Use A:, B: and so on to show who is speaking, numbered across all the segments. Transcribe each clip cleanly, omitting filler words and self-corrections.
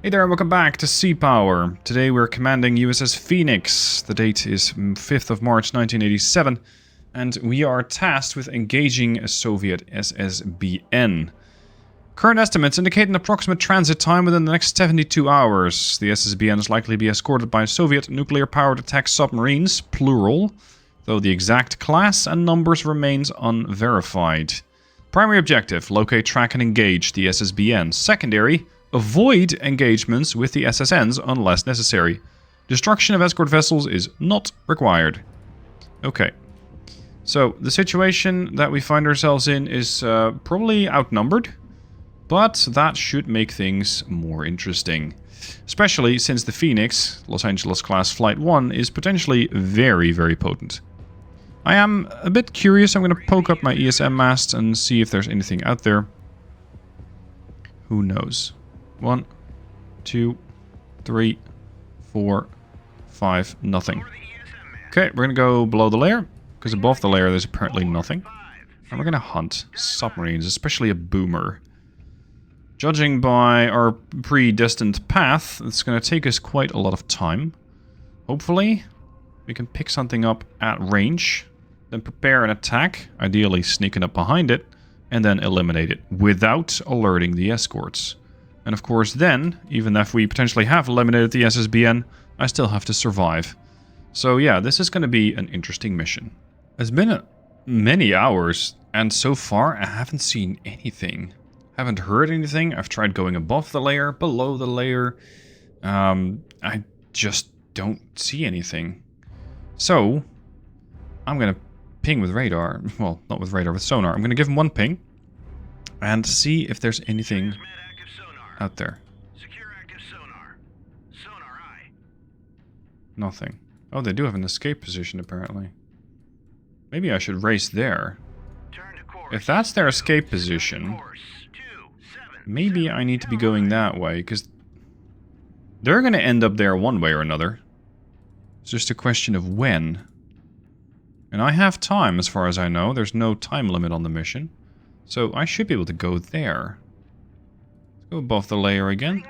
A: Hey there and welcome back to Sea Power. Today we're commanding USS Phoenix. The date is 5th of March 1987 and we are tasked with engaging a Soviet SSBN. Current estimates indicate an approximate transit time within the next 72 hours. The SSBN is likely to be escorted by Soviet nuclear-powered attack submarines, plural, though the exact class and numbers remains unverified. Primary objective, locate, track and engage the SSBN. Secondary, avoid engagements with the SSNs unless necessary. Destruction of escort vessels is not required. Okay. So, the situation that we find ourselves in is probably outnumbered, but that should make things more interesting. Especially since the Phoenix, Los Angeles class Flight 1, is potentially very, very potent. I am a bit curious. I'm going to poke up my ESM mast and see if there's anything out there. Who knows? 1, 2, 3, 4, 5, nothing. Okay, we're gonna go below the layer, because above the layer there's apparently nothing. And we're gonna hunt submarines, especially a boomer. Judging by our predestined path, it's gonna take us quite a lot of time. Hopefully, we can pick something up at range, then prepare an attack, ideally sneaking up behind it, and then eliminate it without alerting the escorts. And of course then, even if we potentially have eliminated the SSBN, I still have to survive. So yeah, this is going to be an interesting mission. It's been many hours, and so far I haven't seen anything. Haven't heard anything. I've tried going above the layer, below the layer. I just don't see anything. So, I'm going to ping with radar. Well, not with radar, with sonar. I'm going to give him one ping and see if there's anything out there. Secure active sonar. Sonar eye. Nothing. Oh, they do have an escape position apparently. Maybe I should race there. If that's their escape position, maybe I need to be going that way, because they're going to end up there one way or another. It's just a question of when. And I have time as far as I know. There's no time limit on the mission. So I should be able to go there. Go above the layer again.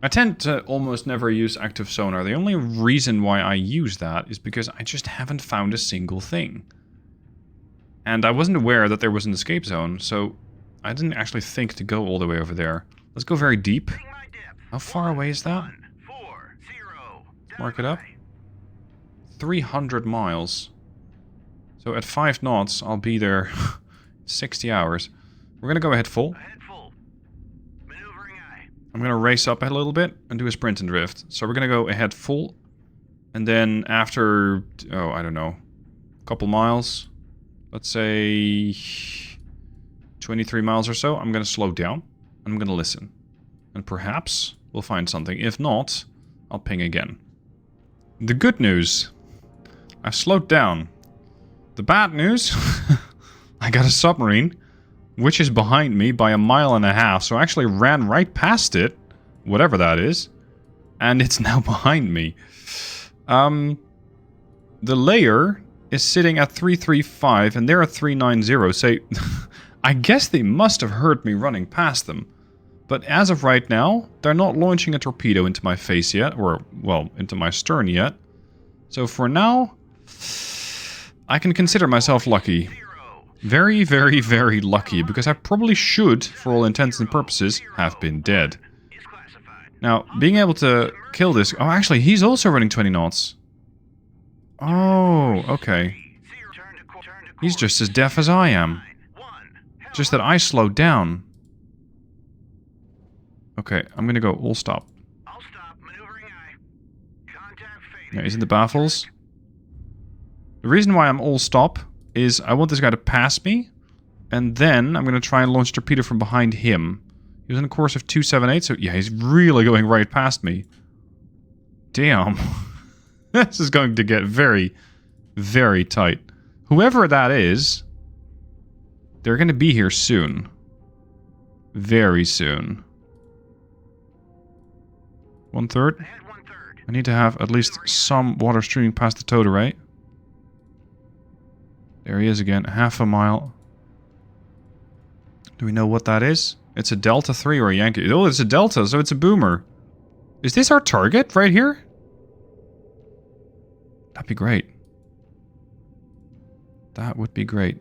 A: I tend to almost never use active sonar. The only reason why I use that is because I just haven't found a single thing. And I wasn't aware that there was an escape zone, so I didn't actually think to go all the way over there. Let's go very deep. How far away is that? Mark it up. 300 miles. So at 5 knots, I'll be there 60 hours. We're going to go ahead full. I'm going to race up a little bit and do a sprint and drift. So we're going to go ahead full. And then after, oh, I don't know, a couple miles, let's say 23 miles or so, I'm going to slow down. I'm going to listen. And perhaps we'll find something. If not, I'll ping again. The good news, I've slowed down. The bad news, I got a submarine, which is behind me by 1.5 miles, so I actually ran right past it, whatever that is, and it's now behind me. The layer is sitting at 335, and they're at 390, so I guess they must have heard me running past them. But as of right now, they're not launching a torpedo into my face yet, or, well, into my stern yet. So for now, I can consider myself lucky. Very, very, very lucky, because I probably should, for all intents and purposes, have been dead. Now, being able to kill this... Oh, actually, he's also running 20 knots. Oh, okay. He's just as deaf as I am. Just that I slowed down. Okay, I'm gonna go all stop. Yeah, he's in the baffles. The reason why I'm all stop is I want this guy to pass me, and then I'm going to try and launch a torpedo from behind him. He was in a course of 278, so yeah, he's really going right past me. Damn. This is going to get very, very tight. Whoever that is, they're going to be here soon. Very soon. 1/3. I need to have at least some water streaming past the towed array. There he is again, 1/2 mile. Do we know what that is? It's a Delta 3 or a Yankee. Oh, it's a Delta, so it's a boomer. Is this our target right here? That'd be great. That would be great.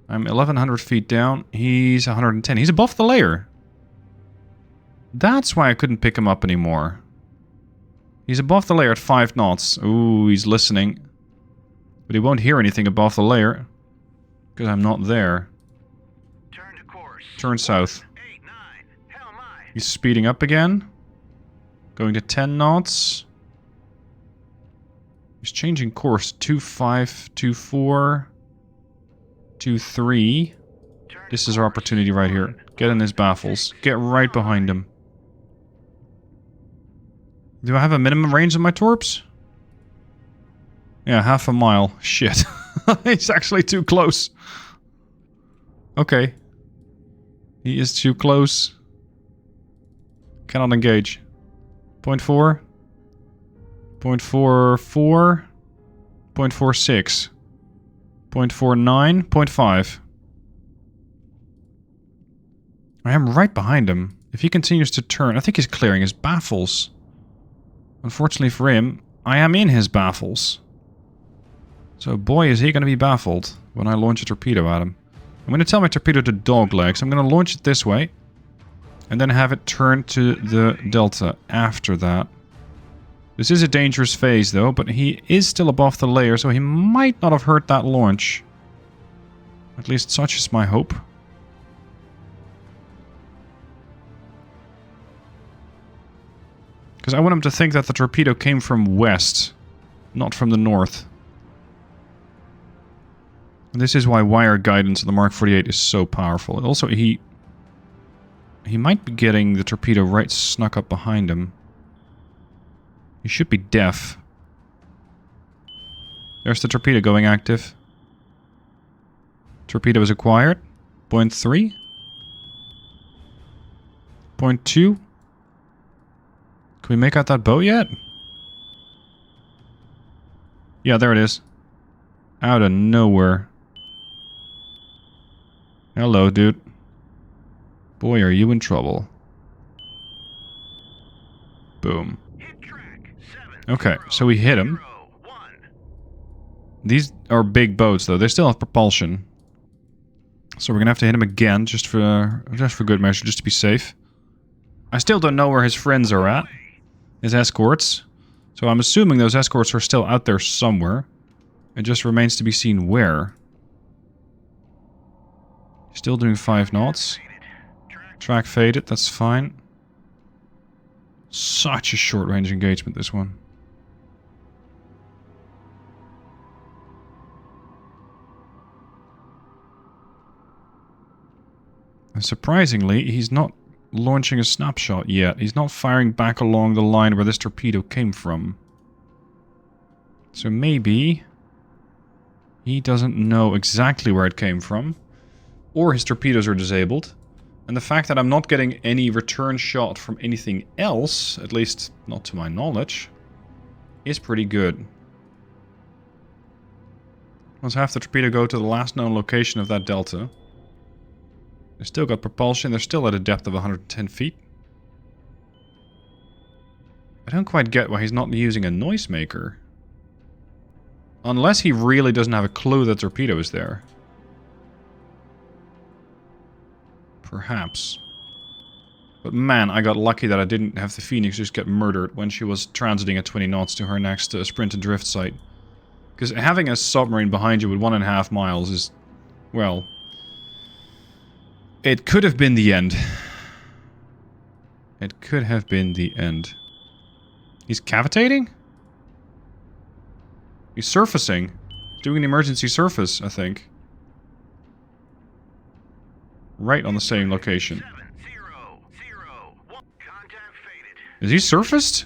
A: I'm 1,100 feet down. He's 110. He's above the layer. That's why I couldn't pick him up anymore. He's above the layer at 5 knots. Ooh, he's listening. But he won't hear anything above the layer. Because I'm not there. Turn south. He's speeding up again. Going to 10 knots. He's changing course. 2-5, 2-4, 2-3. This is our opportunity right here. Get in his baffles. Get right behind him. Do I have a minimum range on my torps? Yeah, half a mile. Shit. He's actually too close. Okay. He is too close. Cannot engage. 0.4. 0.44. 0.46. 0.49. 0.5. I am right behind him. If he continues to turn, I think he's clearing his baffles. Unfortunately for him, I am in his baffles. So boy, is he going to be baffled when I launch a torpedo at him. I'm going to tell my torpedo to dogleg, so I'm going to launch it this way. And then have it turn to the Delta after that. This is a dangerous phase though, but he is still above the layer, so he might not have hurt that launch. At least such is my hope. Because I want him to think that the torpedo came from west, not from the north. And this is why wire guidance on the Mark 48 is so powerful. Also, he might be getting the torpedo right snuck up behind him. He should be deaf. There's the torpedo going active. Torpedo is acquired. 0.3. 0.2. Can we make out that boat yet? Yeah, there it is. Out of nowhere. Hello, dude. Boy, are you in trouble. Boom. Okay, so we hit him. These are big boats, though. They still have propulsion. So we're gonna have to hit him again, just for good measure, just to be safe. I still don't know where his friends are at. His escorts. So I'm assuming those escorts are still out there somewhere. It just remains to be seen where. Still doing 5 knots. Track faded, that's fine. Such a short range engagement, this one. And surprisingly, he's not launching a snapshot yet. He's not firing back along the line where this torpedo came from. So maybe he doesn't know exactly where it came from. Or his torpedoes are disabled. And the fact that I'm not getting any return shot from anything else, at least not to my knowledge, is pretty good. Let's have the torpedo go to the last known location of that Delta. They still got propulsion. They're still at a depth of 110 feet. I don't quite get why he's not using a noisemaker. Unless he really doesn't have a clue that torpedo is there. Perhaps. But man, I got lucky that I didn't have the Phoenix just get murdered when she was transiting at 20 knots to her next sprint and drift site. Because having a submarine behind you with 1.5 miles is, well, it could have been the end. It could have been the end. He's cavitating? He's surfacing. He's doing an emergency surface, I think. Right on the same location. Is he surfaced?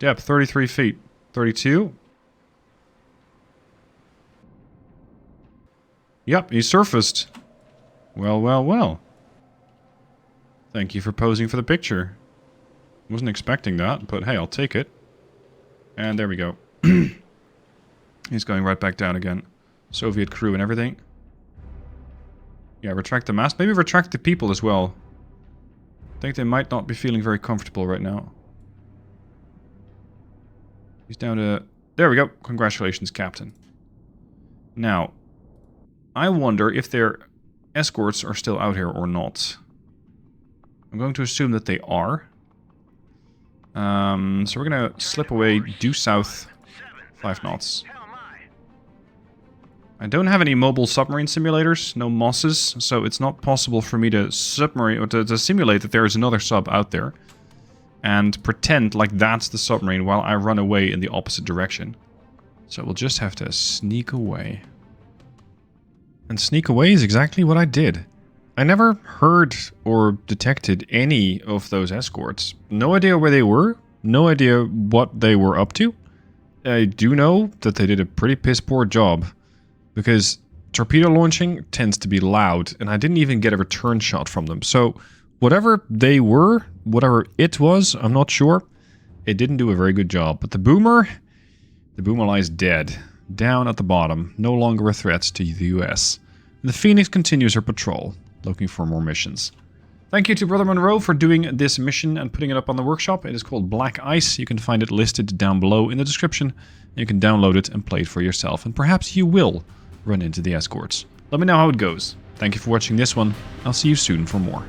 A: Depth 33 feet. 32? Yep, he's surfaced. Well, well, well. Thank you for posing for the picture. Wasn't expecting that, but hey, I'll take it. And there we go. He's going right back down again. Soviet crew and everything. Yeah, retract the mast. Maybe retract the people as well. I think they might not be feeling very comfortable right now. He's down to... There we go. Congratulations, Captain. Now, I wonder if their escorts are still out here or not. I'm going to assume that they are. So we're going to slip away, due south, 5 knots. I don't have any mobile submarine simulators, no MOSs, so it's not possible for me to submarine or to simulate that there is another sub out there and pretend like that's the submarine while I run away in the opposite direction. So we'll just have to sneak away. And sneak away is exactly what I did. I never heard or detected any of those escorts. No idea where they were, no idea what they were up to. I do know that they did a pretty piss poor job. Because torpedo launching tends to be loud, and I didn't even get a return shot from them. So, whatever they were, whatever it was, I'm not sure. It didn't do a very good job. But the boomer lies dead. Down at the bottom, no longer a threat to the US. The Phoenix continues her patrol, looking for more missions. Thank you to Brother Monroe for doing this mission and putting it up on the workshop. It is called Black Ice. You can find it listed down below in the description. You can download it and play it for yourself, and perhaps you will run into the escorts. Let me know how it goes. Thank you for watching this one. I'll see you soon for more.